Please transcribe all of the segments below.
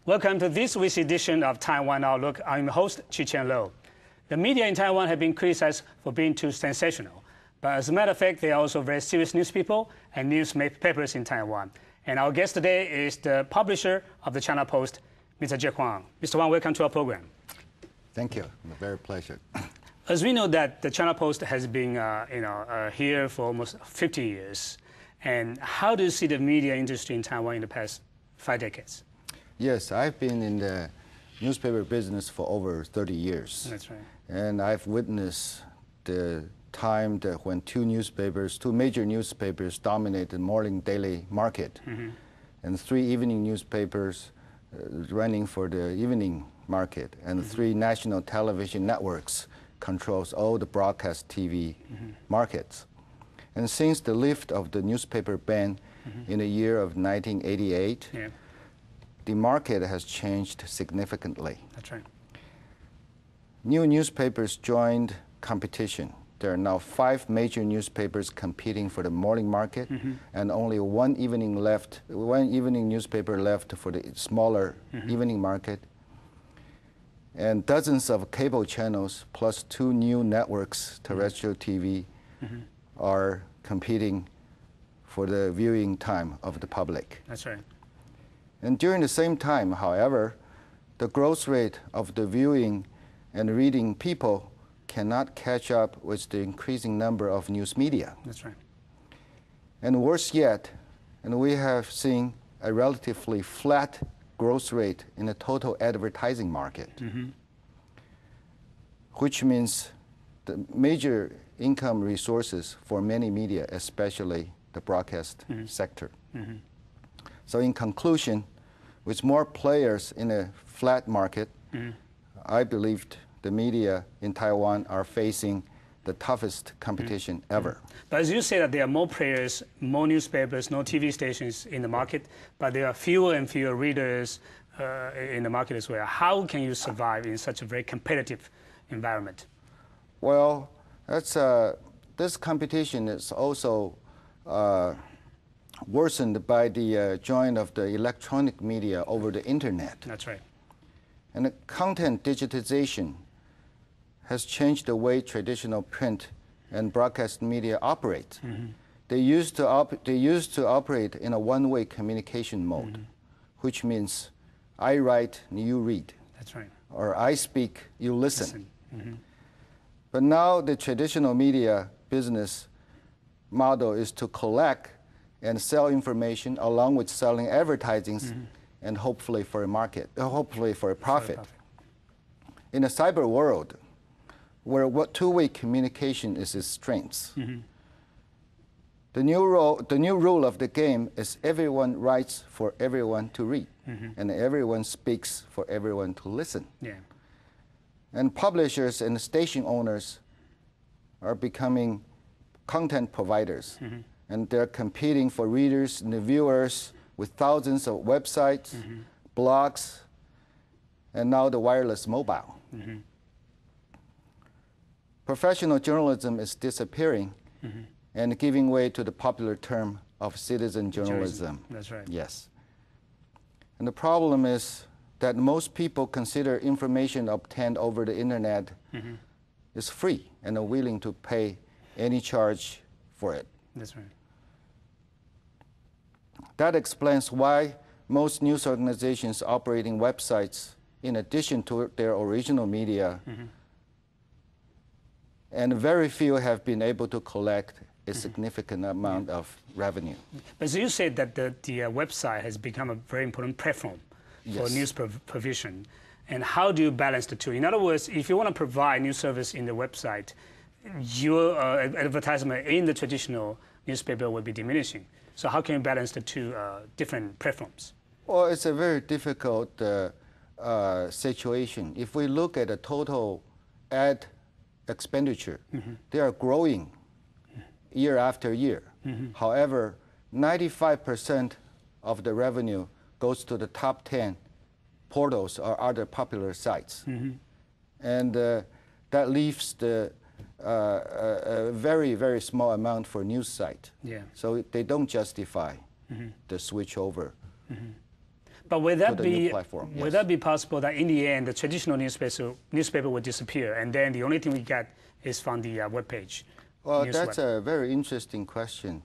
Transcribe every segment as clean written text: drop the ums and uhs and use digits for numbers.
Welcome to this week's edition of Taiwan Outlook. I'm your host, Chi-Chen Lo. The media in Taiwan have been criticized for being too sensational. But as a matter of fact, they are also very serious news people and newspapers in Taiwan. And our guest today is the publisher of the China Post, Mr. Jack Huang. Mr. Huang, welcome to our program. Thank you. A very pleasure. As we know that the China Post has been here for almost 50 years. And how do you see the media industry in Taiwan in the past 5 decades? Yes, I've been in the newspaper business for over 30 years. That's right. And I've witnessed the time that when two major newspapers dominated the morning daily market, and 3 evening newspapers running for the evening market, and 3 national television networks controls all the broadcast TV markets. And since the lift of the newspaper ban in the year of 1988, the market has changed significantly. That's right. New newspapers joined competition. There are now 5 major newspapers competing for the morning market, and only one evening newspaper left for the smaller evening market. And dozens of cable channels plus 2 new networks, terrestrial TV, are competing for the viewing time of the public. That's right. And during the same time, however, the growth rate of the viewing and reading people cannot catch up with the increasing number of news media. That's right. And worse yet, and we have seen a relatively flat growth rate in the total advertising market, which means the major income resources for many media, especially the broadcast sector. So in conclusion, with more players in a flat market, I believed the media in Taiwan are facing the toughest competition ever. But as you say that there are more players, more newspapers, no TV stations in the market, but there are fewer and fewer readers in the market as well. How can you survive in such a very competitive environment? Well, that's, this competition is also worsened by the join of the electronic media over the internet. That's right. And the content digitization has changed the way traditional print and broadcast media operate. They used to operate in a one-way communication mode, which means I write, you read. That's right. Or I speak, you listen. But now the traditional media business model is to collect and sell information along with selling advertising and hopefully for a market, hopefully for a profit. In a cyber world, where two-way communication is its strength, the new rule of the game is everyone writes for everyone to read, and everyone speaks for everyone to listen. And publishers and station owners are becoming content providers. And they're competing for readers and the viewers with thousands of websites, blogs, and now the wireless mobile. Professional journalism is disappearing and giving way to the popular term of citizen journalism. That's right. Yes. And the problem is that most people consider information obtained over the internet is free and are willing to pay any charge for it. That's right. That explains why most news organizations operating websites, in addition to their original media, and very few have been able to collect a significant amount of revenue. But so you said that the website has become a very important platform for news provision. And how do you balance the two? In other words, if you want to provide news service in the website, your advertisement in the traditional newspaper will be diminishing. So how can you balance the two different platforms? Well, it's a very difficult situation. If we look at the total ad expenditure, they are growing year after year. However, 95% of the revenue goes to the top 10 portals or other popular sites. And that leaves the a very, very small amount for news site. So they don't justify the switch over. But would that be platform. Would that be possible that in the end the traditional newspaper would disappear, and then the only thing we get is from the web page? Well, that's a very interesting question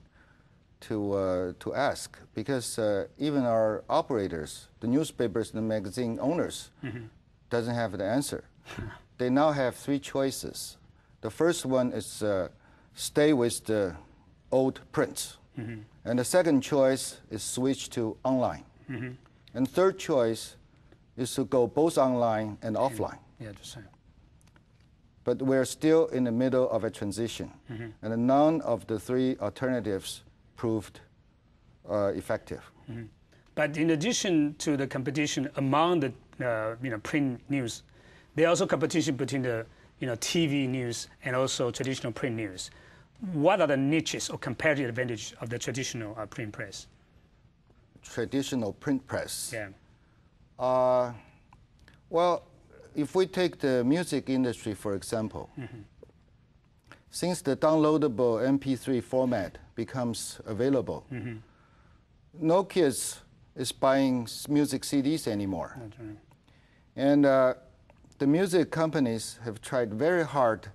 to ask, because even our operators, the newspapers and the magazine owners, doesn't have the answer. They now have three choices. The first one is stay with the old print. And the second choice is switch to online. And third choice is to go both online and offline. Yeah, just saying. But we're still in the middle of a transition. And none of the three alternatives proved effective. But in addition to the competition among the print news, there's also competition between the TV news and also traditional print news. What are the niches or competitive advantage of the traditional print press? Traditional print press. Yeah. Well, if we take the music industry, for example, since the downloadable MP3 format becomes available, no kids is buying music CDs anymore. That's right. And the music companies have tried very hard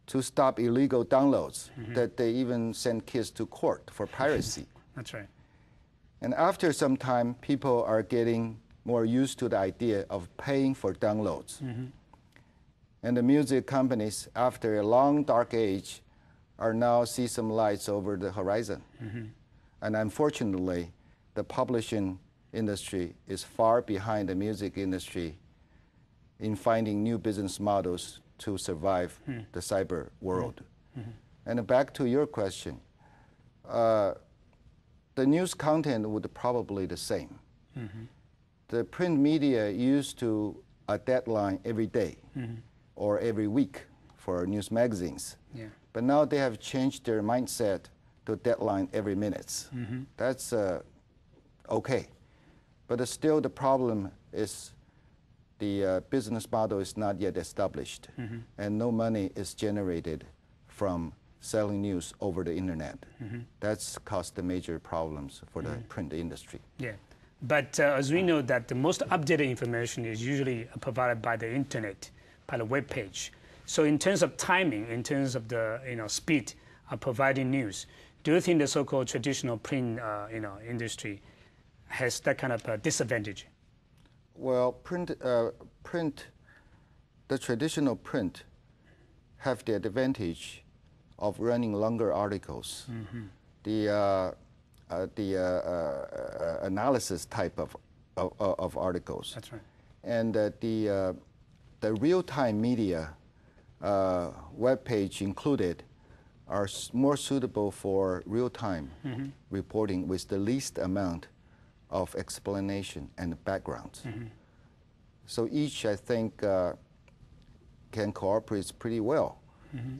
to stop illegal downloads, that they even send kids to court for piracy. That's right. And after some time, people are getting more used to the idea of paying for downloads. And the music companies, after a long dark age, are now see some lights over the horizon. And unfortunately, the publishing industry is far behind the music industry in finding new business models to survive the cyber world. And back to your question, the news content would probably the same. The print media used to a deadline every day or every week for news magazines. Yeah. But now they have changed their mindset to deadline every minute. That's okay. But still the problem is the business model is not yet established, and no money is generated from selling news over the internet. That's caused the major problems for the print industry. Yeah, but as we know that the most updated information is usually provided by the internet, by the web page. So in terms of timing, in terms of the speed of providing news, do you think the so-called traditional print industry has that kind of disadvantage? Well, the traditional print have the advantage of running longer articles. The analysis type of articles. That's right. And the real-time media, web page included, are more suitable for real-time reporting with the least amount of explanation and background. So each, I think, can cooperate pretty well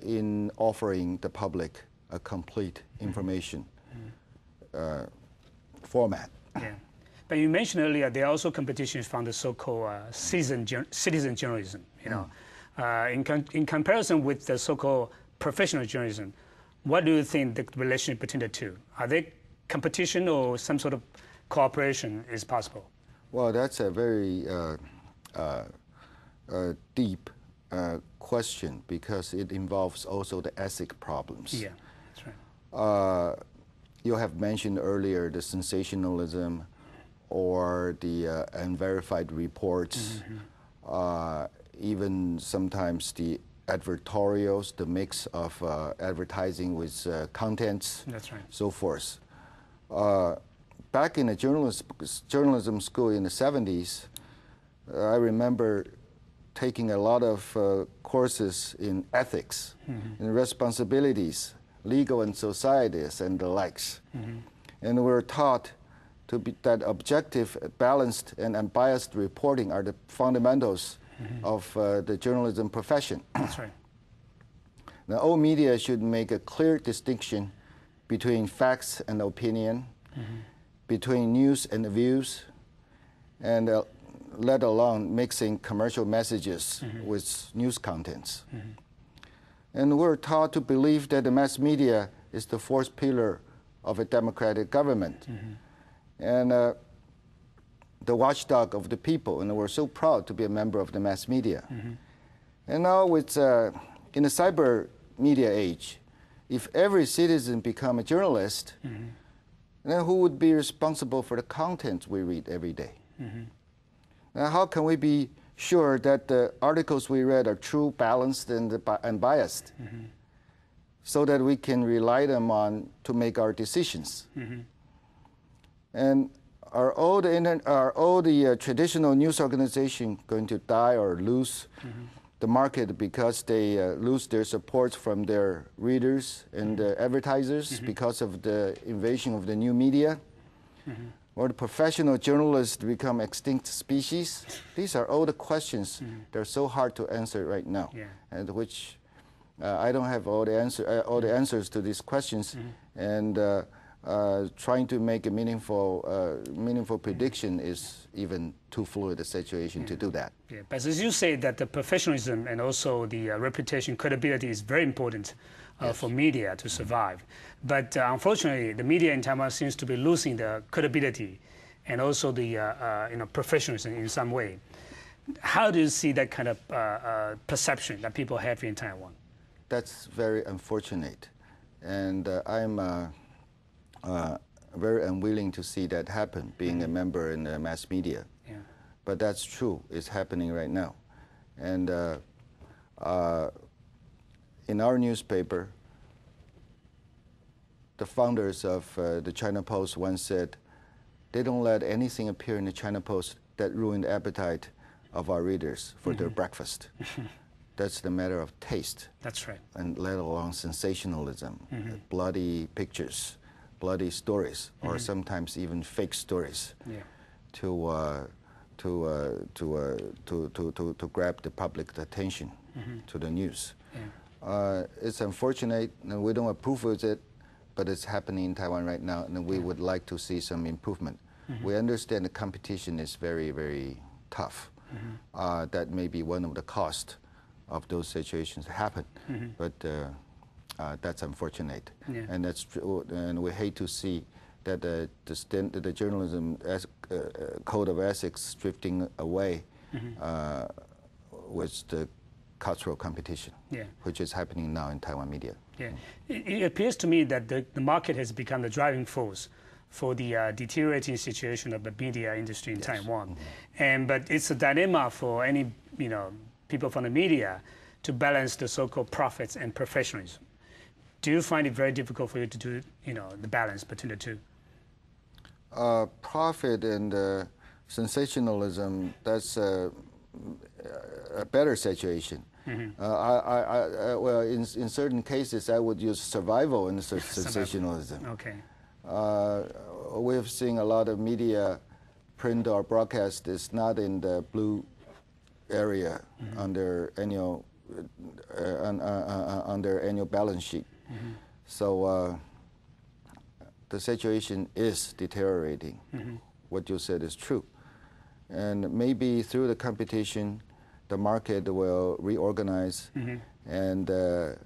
in offering the public a complete information format. Yeah. But you mentioned earlier there are also competitions from the so-called citizen journalism. In comparison with the so-called professional journalism, what do you think the relationship between the two? Are they competition or some sort of cooperation is possible? Well, that's a very deep question, because it involves also the ethic problems. Yeah, that's right. You have mentioned earlier the sensationalism or the unverified reports, even sometimes the advertorials, the mix of advertising with contents, that's right. so forth. Back in the journalism school in the 70s, I remember taking a lot of courses in ethics, in responsibilities, legal and societies, and the likes. And we were taught to be that objective, balanced, and unbiased reporting are the fundamentals of the journalism profession. That's right. Now, all media should make a clear distinction between facts and opinion, between news and views, and let alone mixing commercial messages with news contents. And we're taught to believe that the mass media is the fourth pillar of a democratic government. And the watchdog of the people, and we're so proud to be a member of the mass media. And now it's in the cyber media age, if every citizen become a journalist, then who would be responsible for the content we read every day? Now, how can we be sure that the articles we read are true, balanced, and biased, so that we can rely them on to make our decisions? And are all the traditional news organizations going to die or lose the market because they lose their support from their readers and advertisers because of the invasion of the new media? Or the professional journalists become extinct species? These are all the questions that are so hard to answer right now, and which I don't have all the answers to these questions, and trying to make a meaningful prediction is even too fluid a situation to do that. Yeah, but as you say, that the professionalism and also the reputation, credibility is very important for media to survive. But unfortunately, the media in Taiwan seems to be losing the credibility and also the professionalism in some way. How do you see that kind of perception that people have in Taiwan? That's very unfortunate, and I'm very unwilling to see that happen, being a member in the mass media. But that's true. It's happening right now. And in our newspaper, the founders of the China Post once said, they don't let anything appear in the China Post that ruin the appetite of our readers for their breakfast. That's the matter of taste. That's right. And let alone sensationalism, bloody pictures, bloody stories, or sometimes even fake stories, to grab the public attention to the news. It's unfortunate, and we don't approve of it, but it's happening in Taiwan right now, and we would like to see some improvement. We understand the competition is very, very tough. That may be one of the costs of those situations happen, but that's unfortunate, and that's true. And we hate to see that the journalism code of ethics drifting away with the cultural competition, which is happening now in Taiwan media. It appears to me that the market has become the driving force for the deteriorating situation of the media industry in Taiwan, but it's a dilemma for any people from the media to balance the so-called profits and professionalism. Do you find it very difficult for you to do the balance between the two? Profit and sensationalism, that's a better situation. Well, in certain cases, I would use survival and sensationalism. Okay. We've seen a lot of media, print or broadcast is not in the blue area on their annual balance sheet. So the situation is deteriorating. What you said is true. And maybe through the competition, the market will reorganize, and the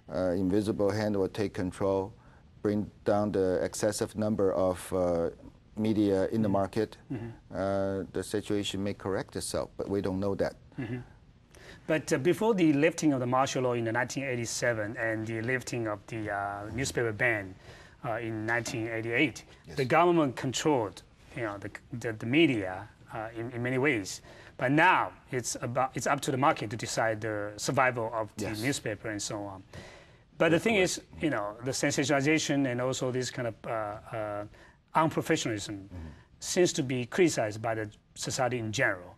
invisible hand will take control, bring down the excessive number of media in the market. The situation may correct itself, but we don't know that. But before the lifting of the martial law in 1987 and the lifting of the newspaper ban in 1988, the government controlled the media in many ways. But now it's up to the market to decide the survival of the newspaper and so on. But the thing is, the sensationalization and also this kind of unprofessionalism seems to be criticized by the society in general.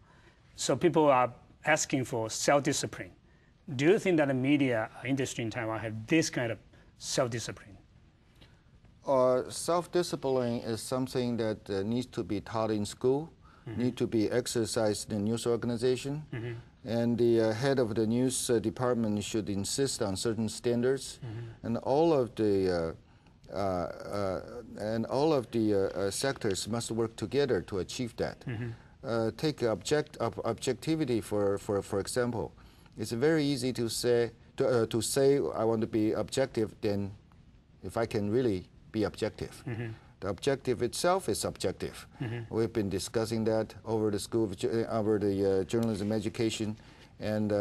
So people are asking for self-discipline. Do you think that the media industry in Taiwan have this kind of self-discipline? Self-discipline is something that needs to be taught in school, need to be exercised in news organization, and the head of the news department should insist on certain standards, and all of the sectors must work together to achieve that. Take objectivity for example. It's very easy to say I want to be objective. Then, if I can really be objective, The objective itself is subjective. We've been discussing that over the school, over the journalism education, and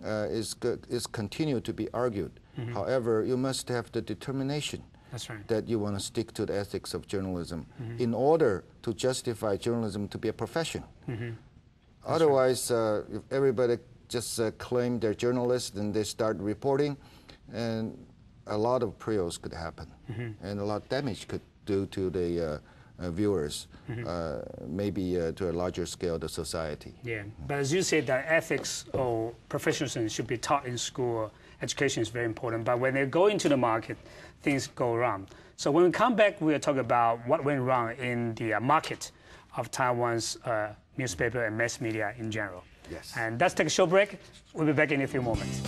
is continued to be argued. However, you must have the determination that you want to stick to the ethics of journalism in order to justify journalism to be a profession. Otherwise, if everybody just claim they're journalists and they start reporting, and a lot of perils could happen, and a lot of damage could do to the viewers, maybe to a larger scale, the society. Yeah, but as you said, that ethics or professionalism should be taught in school. Education is very important, but when they go into the market, things go wrong. So when we come back, we'll talk about what went wrong in the market of Taiwan's newspaper and mass media in general. Yes. And let's take a short break. We'll be back in a few moments.